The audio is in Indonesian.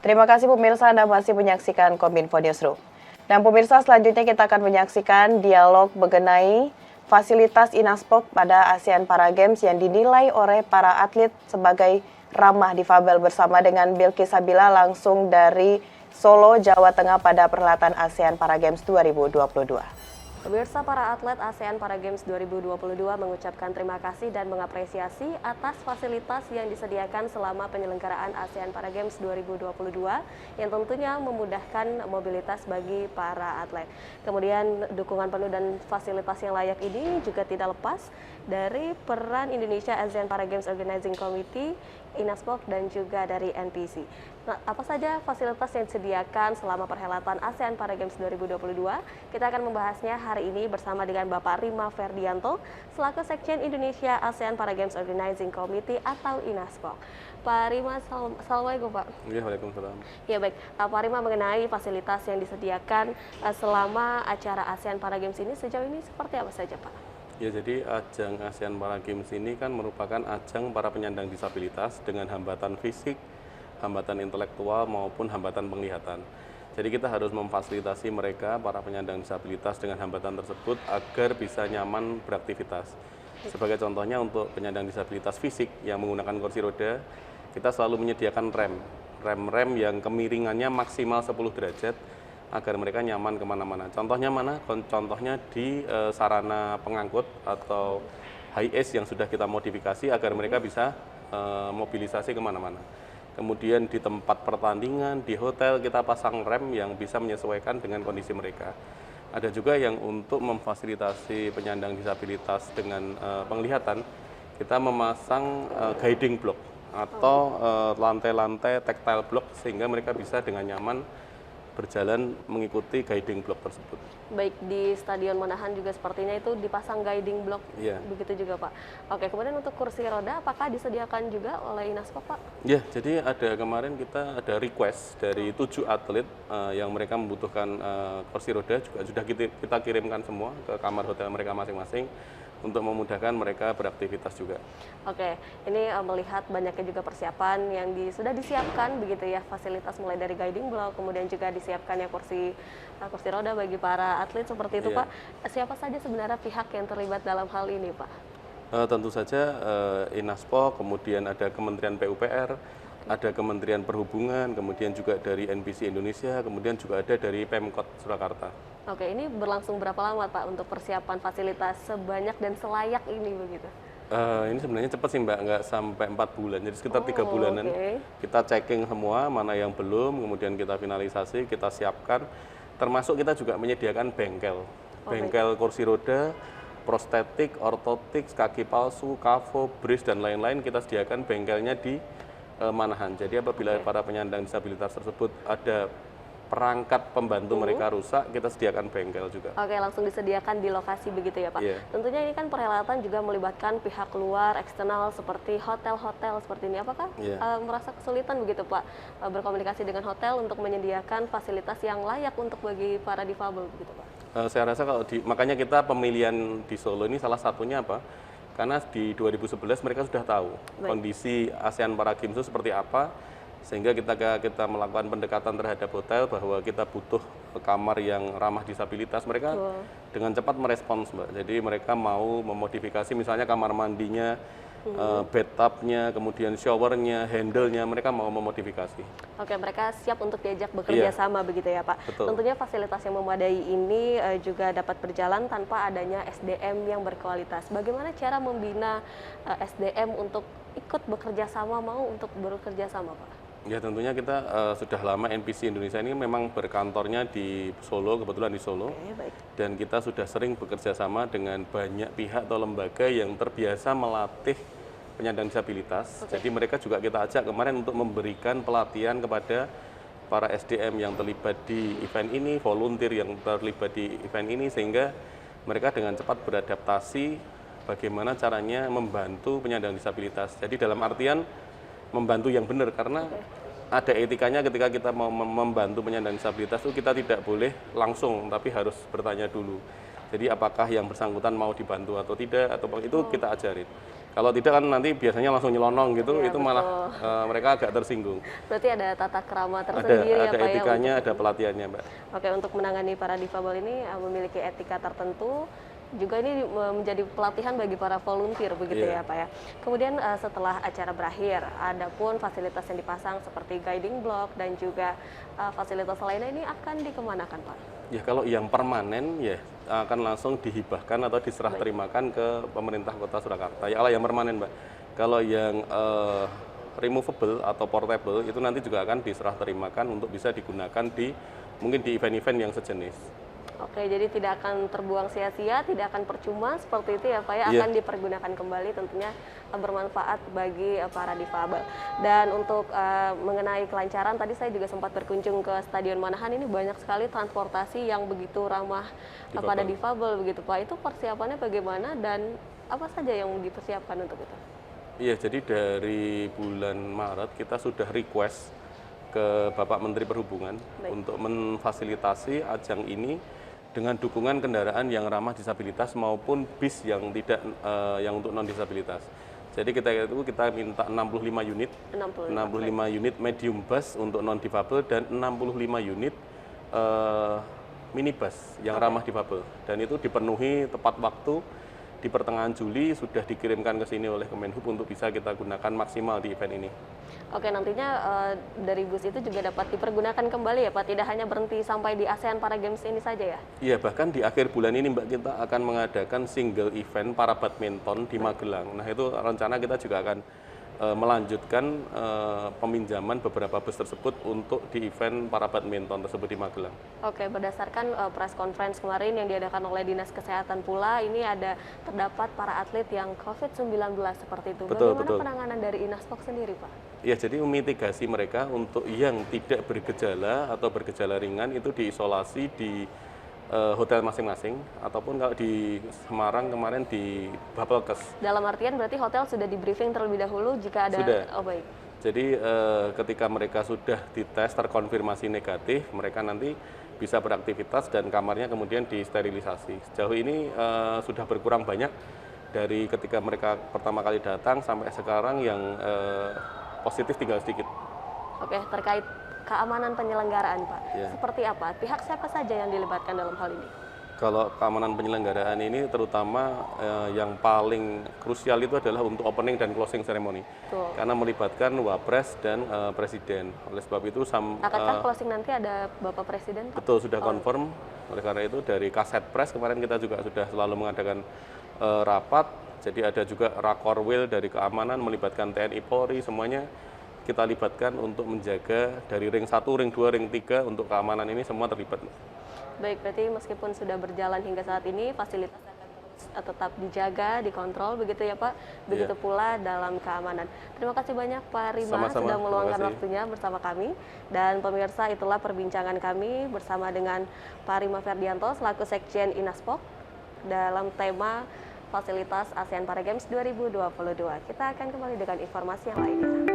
Terima kasih pemirsa, Anda masih menyaksikan Kominfo Newsroom. Dan pemirsa, selanjutnya kita akan menyaksikan dialog mengenai fasilitas Inaspok pada ASEAN Para Games yang dinilai oleh para atlet sebagai ramah difabel bersama dengan Bilkis Sabila langsung dari Solo, Jawa Tengah pada perhelatan ASEAN Para Games 2022. Pemirsa, para atlet ASEAN Para Games 2022 mengucapkan terima kasih dan mengapresiasi atas fasilitas yang disediakan selama penyelenggaraan ASEAN Para Games 2022 yang tentunya memudahkan mobilitas bagi para atlet. Kemudian dukungan penuh dan fasilitas yang layak ini juga tidak lepas dari peran Indonesia ASEAN Para Games Organizing Committee, Inaspok, dan juga dari NPC. Nah, apa saja fasilitas yang disediakan selama perhelatan ASEAN Para Games 2022? Kita akan membahasnya hari ini bersama dengan Bapak Rima Ferdianto, selaku Sekjen Indonesia ASEAN Para Games Organizing Committee atau Inaspok. Pak Rima, assalamualaikum Pak. Ya, waalaikumsalam. Ya baik, Pak Rima, mengenai fasilitas yang disediakan selama acara ASEAN Para Games ini sejauh ini seperti apa saja Pak? Ya, jadi ajang ASEAN Para Games ini kan merupakan ajang para penyandang disabilitas dengan hambatan fisik, hambatan intelektual maupun hambatan penglihatan. Jadi kita harus memfasilitasi mereka, para penyandang disabilitas dengan hambatan tersebut agar bisa nyaman beraktivitas. Sebagai contohnya untuk penyandang disabilitas fisik yang menggunakan kursi roda, kita selalu menyediakan rem yang kemiringannya maksimal 10 derajat agar mereka nyaman kemana-mana. Contohnya mana? Contohnya di sarana pengangkut atau high ace yang sudah kita modifikasi agar mereka bisa mobilisasi kemana-mana. Kemudian di tempat pertandingan, di hotel kita pasang rem yang bisa menyesuaikan dengan kondisi mereka. Ada juga yang untuk memfasilitasi penyandang disabilitas dengan penglihatan, kita memasang guiding block atau lantai-lantai tactile block sehingga mereka bisa dengan nyaman berjalan mengikuti guiding block tersebut. Baik, di Stadion Manahan juga sepertinya itu dipasang guiding block, Ya. Begitu juga Pak. Oke, kemudian untuk kursi roda apakah disediakan juga oleh Inaspok Pak? Ya, jadi kemarin kita ada request dari 7 atlet yang mereka membutuhkan kursi roda, juga sudah kita kirimkan semua ke kamar hotel mereka masing-masing untuk memudahkan mereka beraktivitas juga. Oke, ini melihat banyaknya juga persiapan yang sudah disiapkan begitu ya, fasilitas mulai dari guiding block, kemudian juga disiapkan ya kursi roda bagi para atlet seperti itu Pak. Siapa saja sebenarnya pihak yang terlibat dalam hal ini Pak? Tentu saja Inaspok, kemudian ada Kementerian PUPR, ada Kementerian Perhubungan, kemudian juga dari NPC Indonesia, kemudian juga ada dari Pemkot Surakarta. Oke, ini berlangsung berapa lama Pak untuk persiapan fasilitas sebanyak dan selayak ini begitu? Ini sebenarnya cepat sih Mbak, nggak sampai 4 bulan, jadi sekitar 3 bulanan. Kita checking semua, mana yang belum, kemudian kita finalisasi, kita siapkan, termasuk kita juga menyediakan bengkel kursi roda, prostetik, ortotik, kaki palsu, kavo, brace, dan lain-lain kita sediakan bengkelnya di Manahan. Jadi apabila para penyandang disabilitas tersebut ada perangkat pembantu mereka rusak, kita sediakan bengkel juga. Oke, langsung disediakan di lokasi begitu ya Pak? Yeah. Tentunya ini kan perhelatan juga melibatkan pihak luar, eksternal seperti hotel-hotel seperti ini. Apakah merasa kesulitan begitu Pak berkomunikasi dengan hotel untuk menyediakan fasilitas yang layak untuk bagi para difabel begitu Pak? Saya rasa makanya kita pemilihan di Solo ini salah satunya apa? Karena di 2011 mereka sudah tahu kondisi ASEAN Para Games itu seperti apa, sehingga kita melakukan pendekatan terhadap hotel bahwa kita butuh kamar yang ramah disabilitas. Mereka dengan cepat merespons Mbak. Jadi mereka mau memodifikasi misalnya kamar mandinya, bathtubnya, kemudian showernya, handle-nya, mereka mau memodifikasi. Oke, mereka siap untuk diajak bekerja sama begitu ya Pak. Betul. Tentunya fasilitas yang memadai ini juga dapat berjalan tanpa adanya SDM yang berkualitas. Bagaimana cara membina SDM untuk ikut bekerja sama, mau untuk bekerja sama Pak? Ya, tentunya kita sudah lama NPC Indonesia ini memang berkantornya di Solo, kebetulan di Solo. Baik. Dan kita sudah sering bekerja sama dengan banyak pihak atau lembaga yang terbiasa melatih penyandang disabilitas. Jadi mereka juga kita ajak kemarin untuk memberikan pelatihan kepada para SDM yang terlibat di event ini, volunteer yang terlibat di event ini, sehingga mereka dengan cepat beradaptasi bagaimana caranya membantu penyandang disabilitas. Jadi dalam artian membantu yang benar, karena ada etikanya ketika kita mau membantu penyandang disabilitas itu kita tidak boleh langsung, tapi harus bertanya dulu. Jadi apakah yang bersangkutan mau dibantu atau tidak, atau itu kita ajarin. Kalau tidak kan nanti biasanya langsung nyelonong gitu, Iya, itu betul. malah mereka agak tersinggung. Berarti ada tata krama Ada tersendiri ya ada Pak ya etikanya, untuk ada pelatihannya, Mbak. Oke, untuk menangani para difabel ini memiliki etika tertentu, juga ini menjadi pelatihan bagi para volunteer begitu Iya. ya Pak ya. Kemudian setelah acara berakhir, ada pun fasilitas yang dipasang seperti guiding block dan juga fasilitas lainnya ini akan dikemanakan Pak? Ya kalau yang permanen ya akan langsung dihibahkan atau diserah terimakan ke pemerintah Kota Surakarta. Ya kalau yang permanen, Mbak. Kalau yang removable atau portable itu nanti juga akan diserah terimakan untuk bisa digunakan di mungkin di event-event yang sejenis. Oke, jadi tidak akan terbuang sia-sia, tidak akan percuma seperti itu ya Pak ya, Iya. akan dipergunakan kembali tentunya bermanfaat bagi para difabel. Dan untuk mengenai kelancaran, tadi saya juga sempat berkunjung ke Stadion Manahan, ini banyak sekali transportasi yang begitu ramah pada difabel begitu Pak. Itu persiapannya bagaimana dan apa saja yang dipersiapkan untuk itu? Iya, jadi dari bulan Maret kita sudah request ke Bapak Menteri Perhubungan untuk memfasilitasi ajang ini dengan dukungan kendaraan yang ramah disabilitas maupun bis yang tidak yang untuk non disabilitas. Jadi kita minta 65 unit, 65 unit medium bus untuk non difabel dan 65 unit minibus yang ramah difabel. Dan itu dipenuhi tepat waktu. Di pertengahan Juli sudah dikirimkan ke sini oleh Kemenhub untuk bisa kita gunakan maksimal di event ini. Oke, nantinya dari bus itu juga dapat dipergunakan kembali ya Pak, tidak hanya berhenti sampai di ASEAN Para Games ini saja ya? Iya, bahkan di akhir bulan ini Mbak kita akan mengadakan single event para badminton di Magelang. Nah itu rencana kita juga akan melanjutkan peminjaman beberapa bus tersebut untuk di event para badminton tersebut di Magelang. Oke, berdasarkan press conference kemarin yang diadakan oleh Dinas Kesehatan pula, ini terdapat para atlet yang COVID-19 seperti itu. Betul, Bagaimana betul. penanganan dari Inaspok sendiri Pak? Ya, jadi mitigasi mereka untuk yang tidak bergejala atau bergejala ringan itu diisolasi di hotel masing-masing, ataupun kalau di Semarang kemarin di Bapelkes. Dalam artian berarti hotel sudah di briefing terlebih dahulu jika ada... Sudah. Oh baik. Jadi ketika mereka sudah dites terkonfirmasi negatif, mereka nanti bisa beraktivitas dan kamarnya kemudian disterilisasi. Sejauh ini sudah berkurang banyak dari ketika mereka pertama kali datang sampai sekarang yang positif tinggal sedikit. Oke, terkait keamanan penyelenggaraan Pak, Ya. seperti apa? Pihak siapa saja yang dilibatkan dalam hal ini? Kalau keamanan penyelenggaraan ini terutama yang paling krusial itu adalah untuk opening dan closing ceremony. Betul. Karena melibatkan Wapres dan Presiden. Oleh sebab itu Akankah closing nanti ada Bapak Presiden Pak? betul sudah confirm. Oleh karena itu dari Kaset Pres kemarin kita juga sudah selalu mengadakan rapat. Jadi ada juga Rakorwil dari keamanan melibatkan TNI Polri, semuanya kita libatkan untuk menjaga dari ring 1, ring 2, ring 3 untuk keamanan ini semua terlibat. Baik, berarti meskipun sudah berjalan hingga saat ini, fasilitas akan terus tetap dijaga, dikontrol, begitu ya Pak? Begitu pula dalam keamanan. Terima kasih banyak Pak Rima Sama-sama, sudah meluangkan terima kasih. waktunya bersama kami. Dan pemirsa, itulah perbincangan kami bersama dengan Pak Rima Ferdianto selaku Sekjen Inaspok dalam tema Fasilitas ASEAN Para Games 2022. Kita akan kembali dengan informasi yang lainnya.